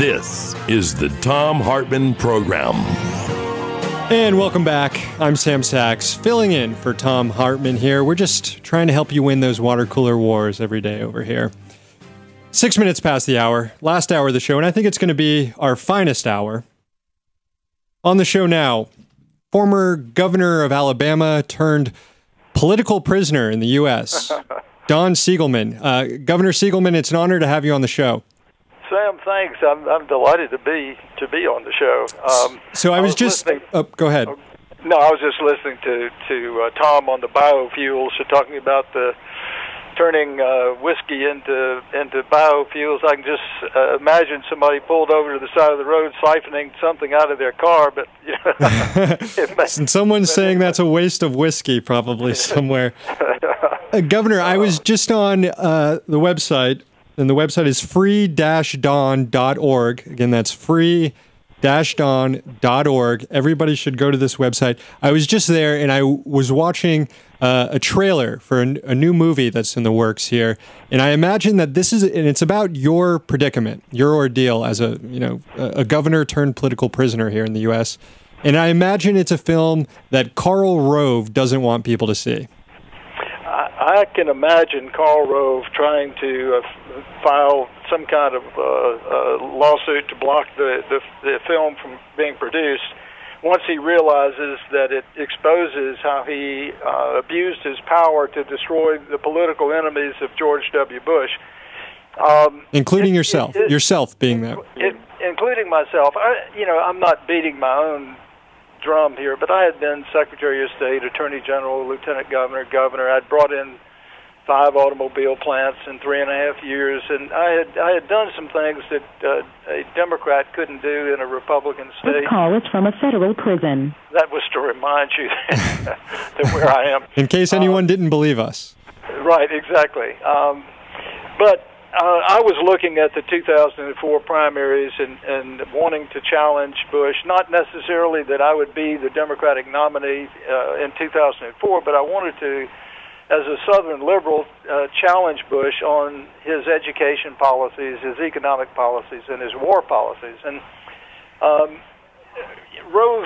This is the Thom Hartmann Program. And welcome back. I'm Sam Sachs, filling in for Thom Hartmann here. We're just trying to help you win those water cooler wars every day over here. 6 minutes past the hour, last hour of the show, and I think it's going to be our finest hour. On the show now, former governor of Alabama turned political prisoner in the U.S., Don Siegelman. Governor Siegelman, it's an honor to have you on the show. Sam, thanks. I'm delighted to be on the show. So I was just listening. Oh, go ahead. No, I was just listening to Tom on the biofuels, so talking about the turning whiskey into biofuels. I can just imagine somebody pulled over to the side of the road siphoning something out of their car, but and someone's saying that's a waste of whiskey probably somewhere. Governor, I was just on the website, and the website is free-don.org. Again, that's free-don.org. Everybody should go to this website. I was just there, and I was watching a trailer for a new movie that's in the works here, and I imagine that it's about your predicament, your ordeal as a governor turned political prisoner here in the U.S., and I imagine it's a film that Karl Rove doesn't want people to see. I can imagine Karl Rove trying to file some kind of lawsuit to block the film from being produced once he realizes that it exposes how he abused his power to destroy the political enemies of George W. Bush. Including yourself being that. Including myself. I'm not beating my own drum here, but I had been Secretary of State, Attorney General, Lieutenant Governor. I'd brought in 5 automobile plants in 3.5 years, and I had done some things that a Democrat couldn't do in a Republican state. This call is from a federal prison. That was to remind you that where I am. In case anyone didn't believe us. Right, exactly. But I was looking at the 2004 primaries and wanting to challenge Bush, not necessarily that I would be the Democratic nominee in 2004, but I wanted to, as a Southern liberal, challenge Bush on his education policies, his economic policies, and his war policies. And Rove,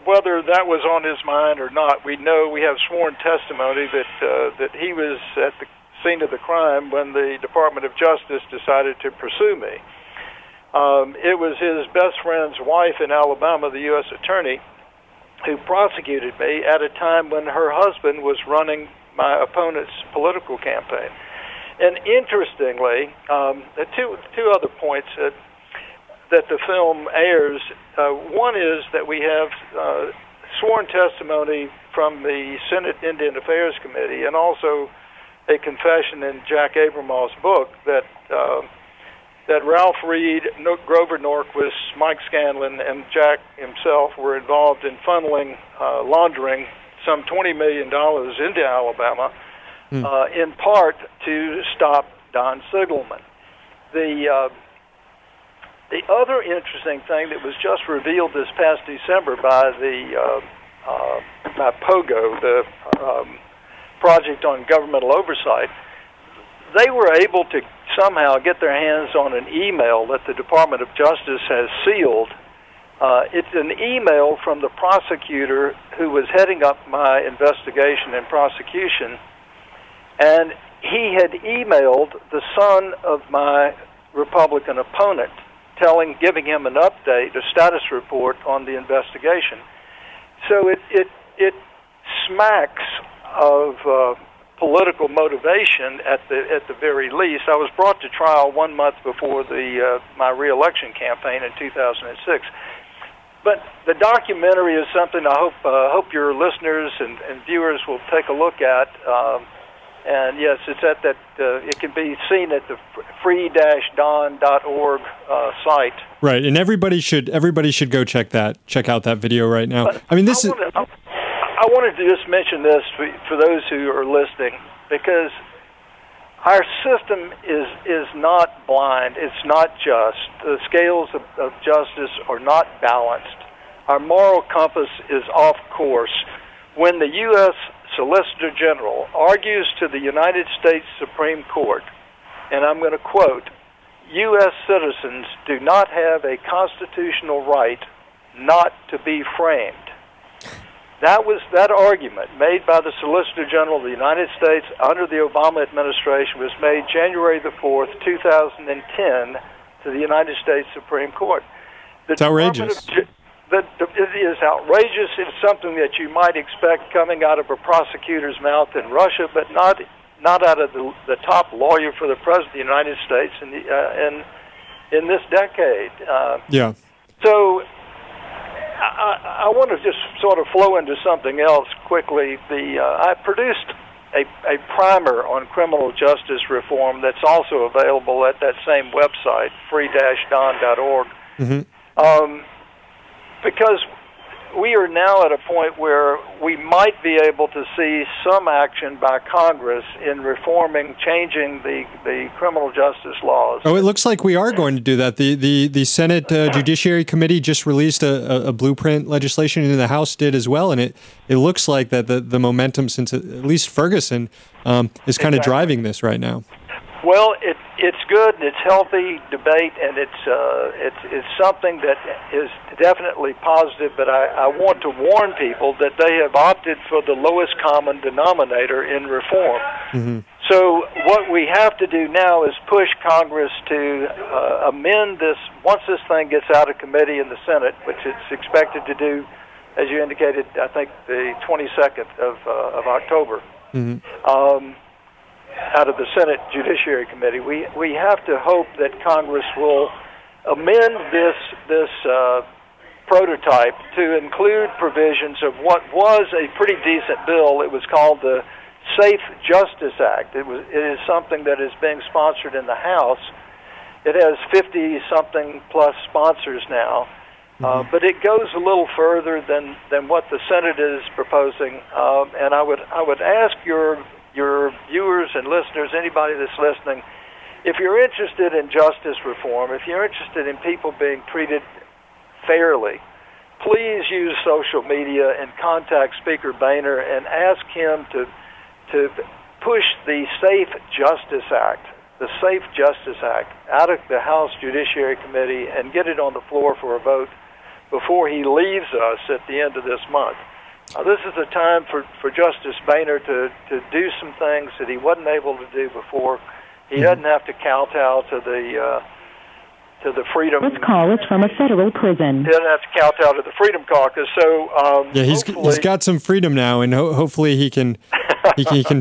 whether that was on his mind or not, we have sworn testimony that he was at the scene of the crime when the Department of Justice decided to pursue me. It was his best friend's wife in Alabama, the U.S. Attorney, who prosecuted me at a time when her husband was running my opponent's political campaign. And interestingly, two other points that the film airs. One is that we have sworn testimony from the Senate Indian Affairs Committee, and also a confession in Jack Abramoff's book that Ralph Reed, Grover Norquist, Mike Scanlon, and Jack himself were involved in laundering some $20 million into Alabama, in part to stop Don Siegelman. The other interesting thing that was just revealed this past December by by POGO, the Project on Governmental Oversight, they were able to somehow get their hands on an email that the Department of Justice has sealed. It's an email from the prosecutor who was heading up my investigation and prosecution, and he had emailed the son of my Republican opponent, giving him an update, a status report on the investigation. So it smacks of political motivation at the very least. I was brought to trial 1 month before my re-election campaign in 2006. But the documentary is something I hope your listeners and viewers will take a look at. And yes, it's at that. It can be seen at the free-don.org site. Right, and everybody should go check out that video right now. But I wanted to just mention this for those who are listening, because our system is not blind. It's not just. The scales of justice are not balanced. Our moral compass is off course. When the U.S. Solicitor General argues to the United States Supreme Court, and I'm going to quote, U.S. citizens do not have a constitutional right not to be framed. That was that argument made by the Solicitor General of the United States under the Obama administration was made January the 4th, 2010, to the United States Supreme Court. It's outrageous. It is outrageous. It's something that you might expect coming out of a prosecutor's mouth in Russia, but not out of the top lawyer for the President of the United States in this decade. Yeah. So I want to just sort of flow into something else quickly. I produced a primer on criminal justice reform that's also available at that same website, free-don.org. Mm-hmm. Because we are now at a point where we might be able to see some action by Congress in reforming, changing the criminal justice laws. Oh, it looks like we are going to do that. The Senate Judiciary Committee just released a blueprint legislation, and the House did as well, and it looks like that the momentum since at least Ferguson is kind of driving this right now. Well, it's good and it's healthy debate, and it's something that is definitely positive. But I want to warn people that they have opted for the lowest common denominator in reform. Mm-hmm. So what we have to do now is push Congress to amend this once this thing gets out of committee in the Senate, which it's expected to do, as you indicated, I think the 22nd of October. Mm-hmm. Out of the Senate Judiciary Committee, we have to hope that Congress will amend this prototype to include provisions of what was a pretty decent bill. It was called the Safe Justice Act. It is something that is being sponsored in the House. It has 50-something plus sponsors now, but it goes a little further than what the Senate is proposing. And I would ask your viewers and listeners, anybody that's listening, if you're interested in justice reform, if you're interested in people being treated fairly, please use social media and contact Speaker Boehner and ask him to push the Safe Justice Act out of the House Judiciary Committee and get it on the floor for a vote before he leaves us at the end of this month. This is a time for Justice Boehner to do some things that he wasn't able to do before. He doesn't have to kowtow to the Freedom. This call is from a federal prison. He doesn't have to kowtow to the Freedom Caucus. So yeah, he's got some freedom now, and hopefully he can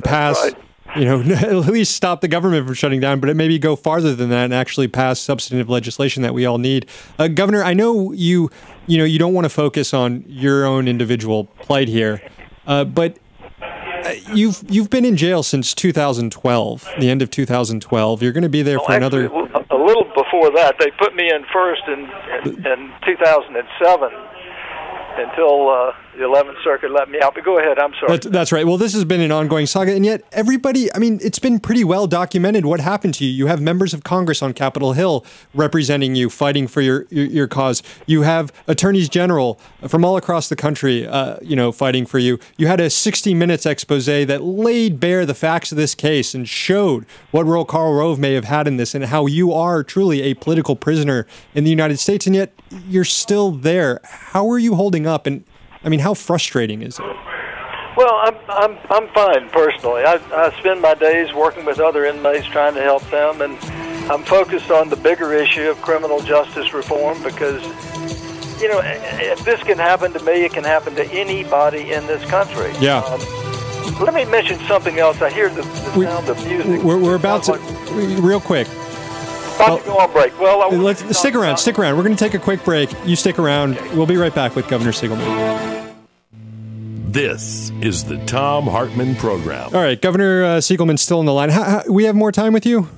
pass. Right. At least stop the government from shutting down, but it maybe go farther than that and actually pass substantive legislation that we all need. Governor, I know you don't want to focus on your own individual plight here, but you've been in jail since 2012, the end of 2012. You're going to be there for another. A little before that, they put me in first in 2007. Until the 11th Circuit let me out. But go ahead, I'm sorry. That's right. Well, this has been an ongoing saga, and yet everybody, it's been pretty well documented what happened to you. You have members of Congress on Capitol Hill representing you, fighting for your cause. You have attorneys general from all across the country, fighting for you. You had a 60 Minutes expose that laid bare the facts of this case and showed what role Karl Rove may have had in this and how you are truly a political prisoner in the United States, and yet you're still there. How are you holding up? And how frustrating is it? Well, I'm fine personally. I spend my days working with other inmates trying to help them, and I'm focused on the bigger issue of criminal justice reform because, if this can happen to me, it can happen to anybody in this country. Yeah. Let me mention something else. I hear the sound of music. We're about to, real quick. About to go on break. Well, let's stick around. We're going to take a quick break. You stick around. Okay. We'll be right back with Governor Siegelman. This is the Thom Hartmann Program. All right, Governor Siegelman's still on the line. We have more time with you?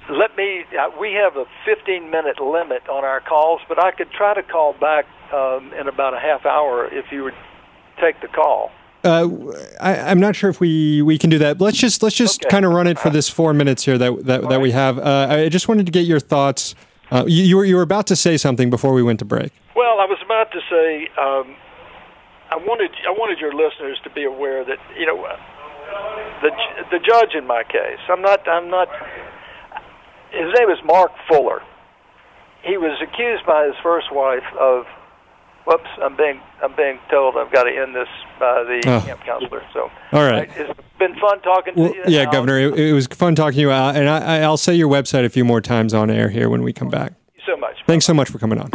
We have a 15-minute limit on our calls, but I could try to call back in about a half hour if you would take the call. I'm not sure if we can do that. Let's just okay. Kind of run it for this 4 minutes here that we have. I just wanted to get your thoughts. You were about to say something before we went to break. Well, I was about to say I wanted your listeners to be aware that the judge in my case. His name is Mark Fuller. He was accused by his first wife of. Whoops! I'm being told I've got to end this by the camp counselor. So, all right, it's been fun talking to you. Yeah, Governor, it was fun talking to you, and I'll say your website a few more times on air here when we come back. Thank you so much. Thanks so much for coming on.